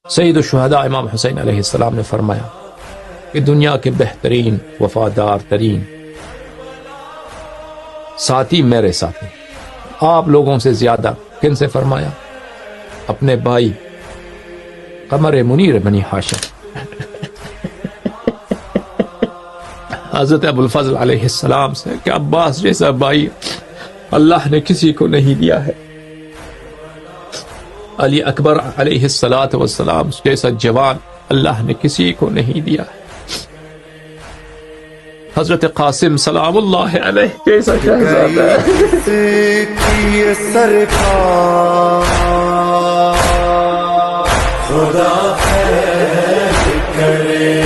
سید الشہداء امام حسین علیہ السلام نے فرمایا کہ دنیا کے بہترین وفادار ترین ساتھی میرے ساتھی. آپ لوگوں سے زیادہ کن سے فرمایا؟ اپنے بھائی قمر منیر بنی ہاشم حضرت ابوالفضل علیہ السلام سے کہ عباس جیسا بھائی اللہ نے کسی کو نہیں دیا ہے. علی اکبر علیہ السلام جیسا جوان اللہ نے کسی کو نہیں دیا ہے. حضرت قاسم سلام اللہ علیہ جیسا شہزادہ خدا خیر کرے